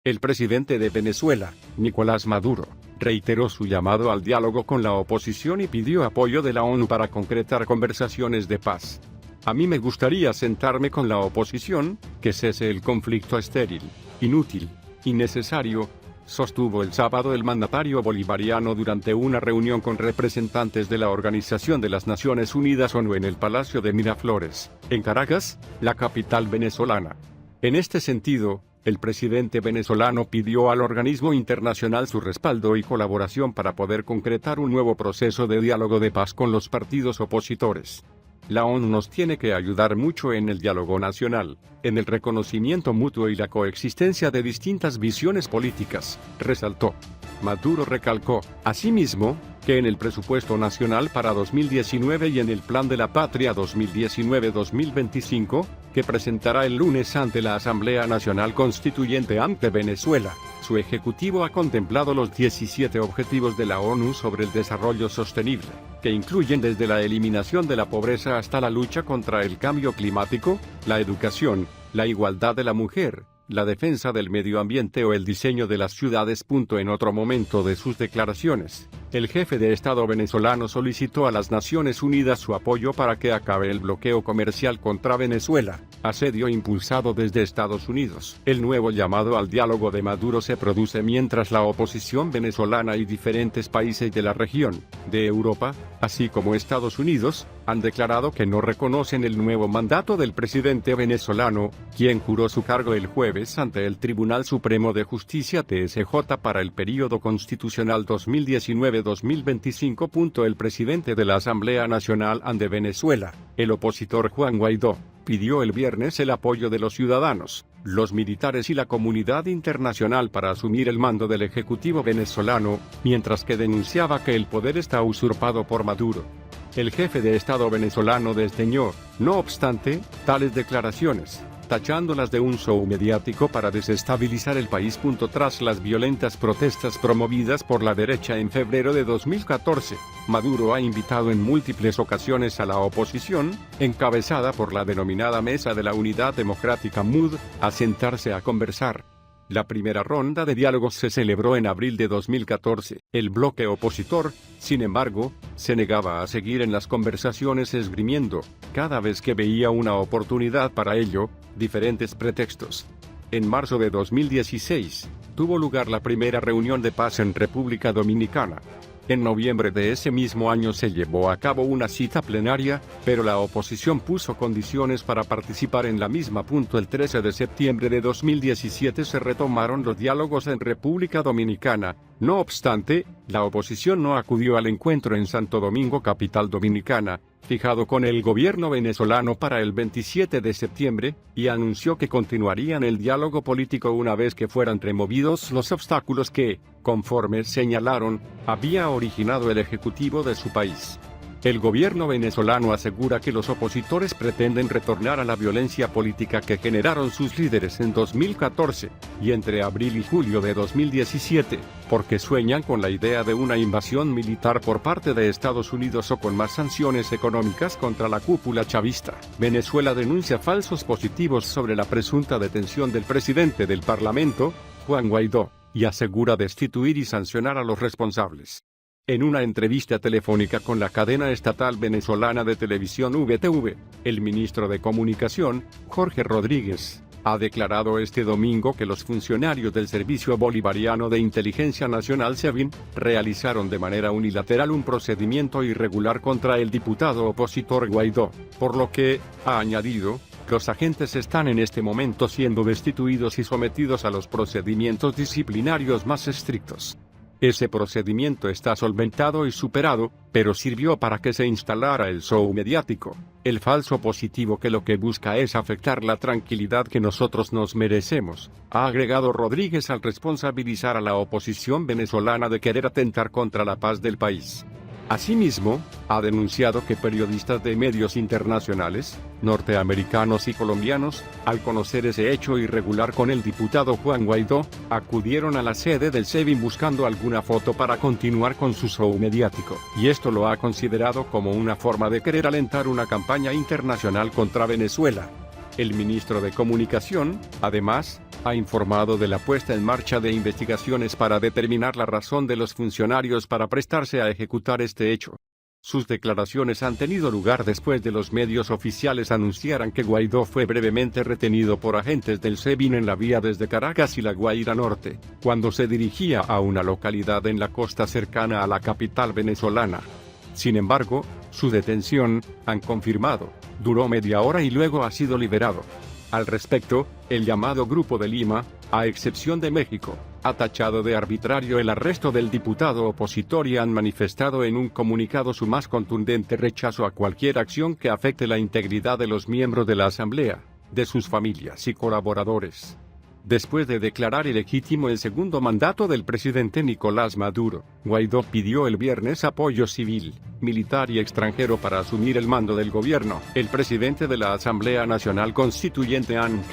El presidente de Venezuela, Nicolás Maduro, reiteró su llamado al diálogo con la oposición y pidió apoyo de la ONU para concretar conversaciones de paz. A mí me gustaría sentarme con la oposición, que cese el conflicto estéril, inútil, innecesario, sostuvo el sábado el mandatario bolivariano durante una reunión con representantes de la Organización de las Naciones Unidas ONU en el Palacio de Miraflores, en Caracas, la capital venezolana. En este sentido, el presidente venezolano pidió al organismo internacional su respaldo y colaboración para poder concretar un nuevo proceso de diálogo de paz con los partidos opositores. La ONU nos tiene que ayudar mucho en el diálogo nacional, en el reconocimiento mutuo y la coexistencia de distintas visiones políticas, resaltó. Maduro recalcó, asimismo, que en el presupuesto nacional para 2019 y en el Plan de la Patria 2019-2025, que presentará el lunes ante la Asamblea Nacional Constituyente ante Venezuela, su ejecutivo ha contemplado los 17 objetivos de la ONU sobre el desarrollo sostenible, que incluyen desde la eliminación de la pobreza hasta la lucha contra el cambio climático, la educación, la igualdad de la mujer, la defensa del medio ambiente o el diseño de las ciudades. En otro momento de sus declaraciones, el jefe de Estado venezolano solicitó a las Naciones Unidas su apoyo para que acabe el bloqueo comercial contra Venezuela, asedio impulsado desde Estados Unidos. El nuevo llamado al diálogo de Maduro se produce mientras la oposición venezolana y diferentes países de la región, de Europa, así como Estados Unidos, han declarado que no reconocen el nuevo mandato del presidente venezolano, quien juró su cargo el jueves ante el Tribunal Supremo de Justicia TSJ para el período constitucional 2019-2025. El presidente de la Asamblea Nacional ante Venezuela, el opositor Juan Guaidó, pidió el viernes el apoyo de los ciudadanos, los militares y la comunidad internacional para asumir el mando del Ejecutivo venezolano, mientras que denunciaba que el poder está usurpado por Maduro. El jefe de Estado venezolano desdeñó, no obstante, tales declaraciones, tachándolas de un show mediático para desestabilizar el país. Tras las violentas protestas promovidas por la derecha en febrero de 2014, Maduro ha invitado en múltiples ocasiones a la oposición, encabezada por la denominada Mesa de la Unidad Democrática MUD, a sentarse a conversar. La primera ronda de diálogos se celebró en abril de 2014. El bloque opositor, sin embargo, se negaba a seguir en las conversaciones esgrimiendo, cada vez que veía una oportunidad para ello, diferentes pretextos. En marzo de 2016, tuvo lugar la primera reunión de paz en República Dominicana. En noviembre de ese mismo año se llevó a cabo una cita plenaria, pero la oposición puso condiciones para participar en la misma. El 13 de septiembre de 2017 se retomaron los diálogos en República Dominicana. No obstante, la oposición no acudió al encuentro en Santo Domingo, capital dominicana, fijado con el gobierno venezolano para el 27 de septiembre, y anunció que continuarían el diálogo político una vez que fueran removidos los obstáculos que, conforme señalaron, había originado el ejecutivo de su país. El gobierno venezolano asegura que los opositores pretenden retornar a la violencia política que generaron sus líderes en 2014, y entre abril y julio de 2017, porque sueñan con la idea de una invasión militar por parte de Estados Unidos o con más sanciones económicas contra la cúpula chavista. Venezuela denuncia falsos positivos sobre la presunta detención del presidente del Parlamento, Juan Guaidó, y asegura destituir y sancionar a los responsables. En una entrevista telefónica con la cadena estatal venezolana de televisión VTV, el ministro de Comunicación, Jorge Rodríguez, ha declarado este domingo que los funcionarios del Servicio Bolivariano de Inteligencia Nacional SEBIN realizaron de manera unilateral un procedimiento irregular contra el diputado opositor Guaidó, por lo que, ha añadido, los agentes están en este momento siendo destituidos y sometidos a los procedimientos disciplinarios más estrictos. Ese procedimiento está solventado y superado, pero sirvió para que se instalara el show mediático, el falso positivo que lo que busca es afectar la tranquilidad que nosotros nos merecemos, ha agregado Rodríguez al responsabilizar a la oposición venezolana de querer atentar contra la paz del país. Asimismo, ha denunciado que periodistas de medios internacionales, norteamericanos y colombianos, al conocer ese hecho irregular con el diputado Juan Guaidó, acudieron a la sede del SEBIN buscando alguna foto para continuar con su show mediático, y esto lo ha considerado como una forma de querer alentar una campaña internacional contra Venezuela. El ministro de Comunicación, además, ha informado de la puesta en marcha de investigaciones para determinar la razón de los funcionarios para prestarse a ejecutar este hecho. Sus declaraciones han tenido lugar después de los medios oficiales anunciaran que Guaidó fue brevemente retenido por agentes del SEBIN en la vía desde Caracas y La Guaira Norte, cuando se dirigía a una localidad en la costa cercana a la capital venezolana. Sin embargo, su detención, han confirmado, duró media hora y luego ha sido liberado. Al respecto, el llamado Grupo de Lima, a excepción de México, ha tachado de arbitrario el arresto del diputado opositor y han manifestado en un comunicado su más contundente rechazo a cualquier acción que afecte la integridad de los miembros de la Asamblea, de sus familias y colaboradores. Después de declarar ilegítimo el segundo mandato del presidente Nicolás Maduro, Guaidó pidió el viernes apoyo civil, militar y extranjero para asumir el mando del gobierno. El presidente de la Asamblea Nacional Constituyente ANC,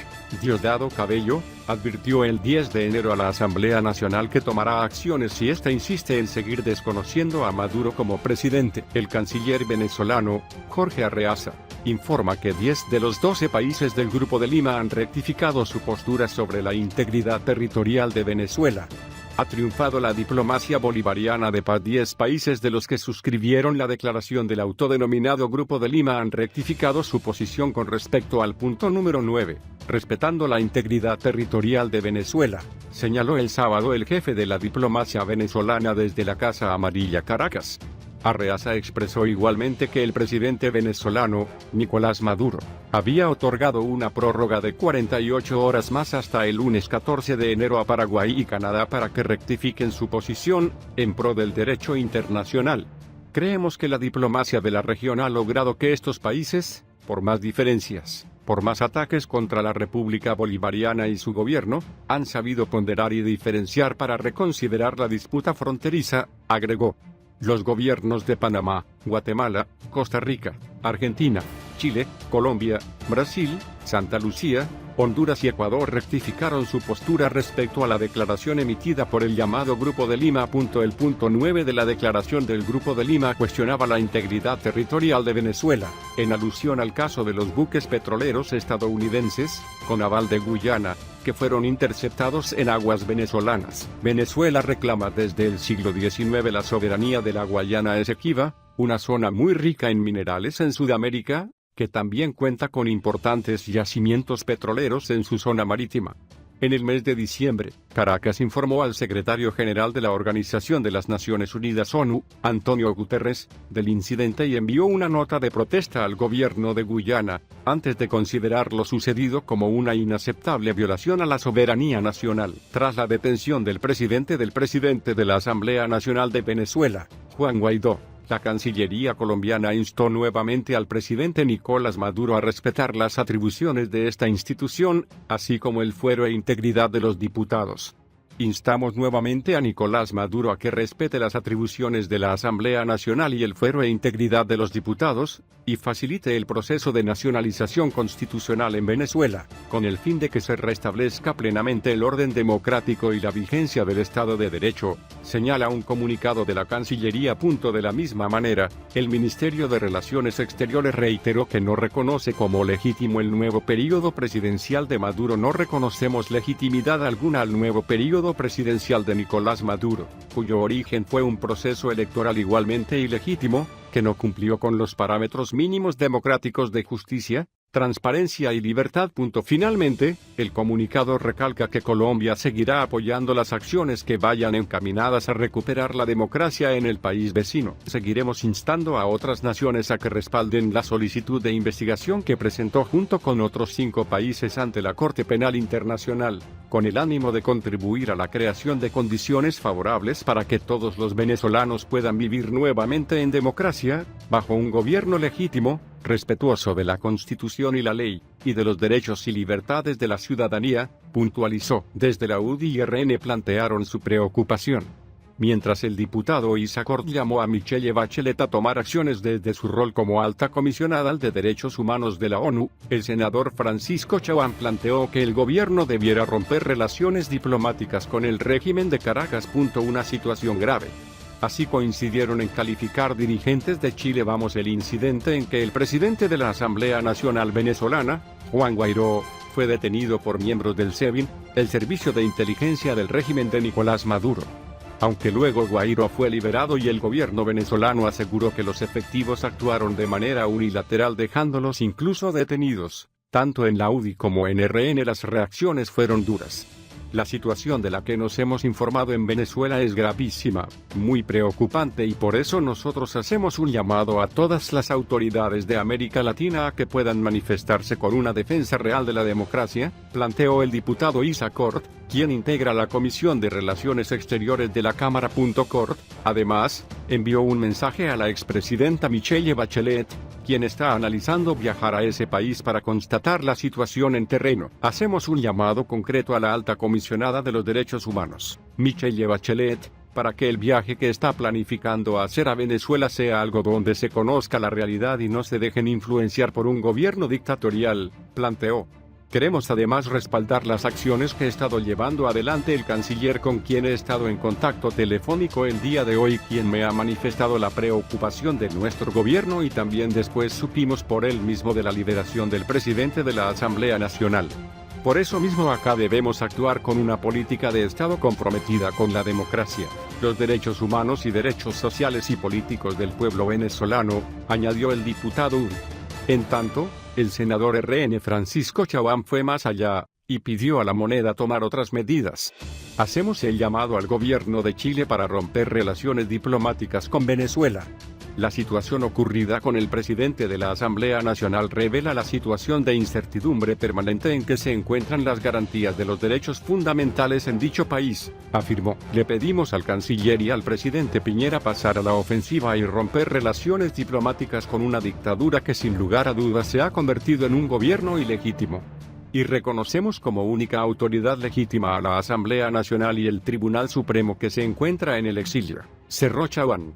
Diosdado Cabello, advirtió el 10 de enero a la Asamblea Nacional que tomará acciones si ésta insiste en seguir desconociendo a Maduro como presidente. El canciller venezolano, Jorge Arreaza, informa que 10 de los 12 países del Grupo de Lima han rectificado su postura sobre la integridad territorial de Venezuela. Ha triunfado la diplomacia bolivariana de paz. 10 países de los que suscribieron la declaración del autodenominado Grupo de Lima han rectificado su posición con respecto al punto número 9, respetando la integridad territorial de Venezuela, señaló el sábado el jefe de la diplomacia venezolana desde la Casa Amarilla Caracas. Arreaza expresó igualmente que el presidente venezolano, Nicolás Maduro, había otorgado una prórroga de 48 horas más hasta el lunes 14 de enero a Paraguay y Canadá para que rectifiquen su posición, en pro del derecho internacional. Creemos que la diplomacia de la región ha logrado que estos países, por más diferencias, por más ataques contra la República Bolivariana y su gobierno, han sabido ponderar y diferenciar para reconsiderar la disputa fronteriza, agregó. Los gobiernos de Panamá, Guatemala, Costa Rica, Argentina, Chile, Colombia, Brasil, Santa Lucía, Honduras y Ecuador rectificaron su postura respecto a la declaración emitida por el llamado Grupo de Lima. El punto 9 de la declaración del Grupo de Lima cuestionaba la integridad territorial de Venezuela, en alusión al caso de los buques petroleros estadounidenses, con aval de Guyana, que fueron interceptados en aguas venezolanas. Venezuela reclama desde el siglo XIX la soberanía de la Guayana Esequiba, una zona muy rica en minerales en Sudamérica, que también cuenta con importantes yacimientos petroleros en su zona marítima. En el mes de diciembre, Caracas informó al secretario general de la Organización de las Naciones Unidas ONU, Antonio Guterres, del incidente y envió una nota de protesta al gobierno de Guyana, antes de considerar lo sucedido como una inaceptable violación a la soberanía nacional. Tras la detención del presidente de la Asamblea Nacional de Venezuela, Juan Guaidó, la Cancillería colombiana instó nuevamente al presidente Nicolás Maduro a respetar las atribuciones de esta institución, así como el fuero e integridad de los diputados. Instamos nuevamente a Nicolás Maduro a que respete las atribuciones de la Asamblea Nacional y el fuero e integridad de los diputados, y facilite el proceso de nacionalización constitucional en Venezuela, con el fin de que se restablezca plenamente el orden democrático y la vigencia del Estado de Derecho, señala un comunicado de la Cancillería. De la misma manera, el Ministerio de Relaciones Exteriores reiteró que no reconoce como legítimo el nuevo período presidencial de Maduro. No reconocemos legitimidad alguna al nuevo período presidencial de Nicolás Maduro, cuyo origen fue un proceso electoral igualmente ilegítimo, que no cumplió con los parámetros mínimos democráticos de justicia, transparencia y libertad. Finalmente, el comunicado recalca que Colombia seguirá apoyando las acciones que vayan encaminadas a recuperar la democracia en el país vecino. Seguiremos instando a otras naciones a que respalden la solicitud de investigación que presentó junto con otros 5 países ante la Corte Penal Internacional, con el ánimo de contribuir a la creación de condiciones favorables para que todos los venezolanos puedan vivir nuevamente en democracia, bajo un gobierno legítimo, respetuoso de la Constitución y la ley, y de los derechos y libertades de la ciudadanía, puntualizó. Desde la UDI-RN plantearon su preocupación. Mientras el diputado Isaac Ord llamó a Michelle Bachelet a tomar acciones desde su rol como alta comisionada de Derechos Humanos de la ONU, el senador Francisco Chaguán planteó que el gobierno debiera romper relaciones diplomáticas con el régimen de Caracas. Una situación grave. Así coincidieron en calificar dirigentes de Chile Vamos el incidente en que el presidente de la Asamblea Nacional Venezolana, Juan Guaidó, fue detenido por miembros del SEBIN, el servicio de inteligencia del régimen de Nicolás Maduro. Aunque luego Guaidó fue liberado y el gobierno venezolano aseguró que los efectivos actuaron de manera unilateral dejándolos incluso detenidos, tanto en la UDI como en RN las reacciones fueron duras. La situación de la que nos hemos informado en Venezuela es gravísima, muy preocupante y por eso nosotros hacemos un llamado a todas las autoridades de América Latina a que puedan manifestarse con una defensa real de la democracia, planteó el diputado Isa Cort, quien integra la Comisión de Relaciones Exteriores de la Cámara. Cort, además, envió un mensaje a la expresidenta Michelle Bachelet, quien está analizando viajar a ese país para constatar la situación en terreno. Hacemos un llamado concreto a la alta comisionada de los derechos humanos, Michelle Bachelet, para que el viaje que está planificando hacer a Venezuela sea algo donde se conozca la realidad y no se dejen influenciar por un gobierno dictatorial, planteó. Queremos además respaldar las acciones que ha estado llevando adelante el canciller con quien he estado en contacto telefónico el día de hoy, quien me ha manifestado la preocupación de nuestro gobierno y también después supimos por él mismo de la liberación del presidente de la Asamblea Nacional. Por eso mismo acá debemos actuar con una política de Estado comprometida con la democracia, los derechos humanos y derechos sociales y políticos del pueblo venezolano, añadió el diputado Uri. En tanto, el senador RN Francisco Chabán fue más allá, y pidió a la moneda tomar otras medidas. Hacemos el llamado al gobierno de Chile para romper relaciones diplomáticas con Venezuela. La situación ocurrida con el presidente de la Asamblea Nacional revela la situación de incertidumbre permanente en que se encuentran las garantías de los derechos fundamentales en dicho país, afirmó. Le pedimos al canciller y al presidente Piñera pasar a la ofensiva y romper relaciones diplomáticas con una dictadura que sin lugar a dudas se ha convertido en un gobierno ilegítimo. Y reconocemos como única autoridad legítima a la Asamblea Nacional y el Tribunal Supremo que se encuentra en el exilio, cerró Chabán.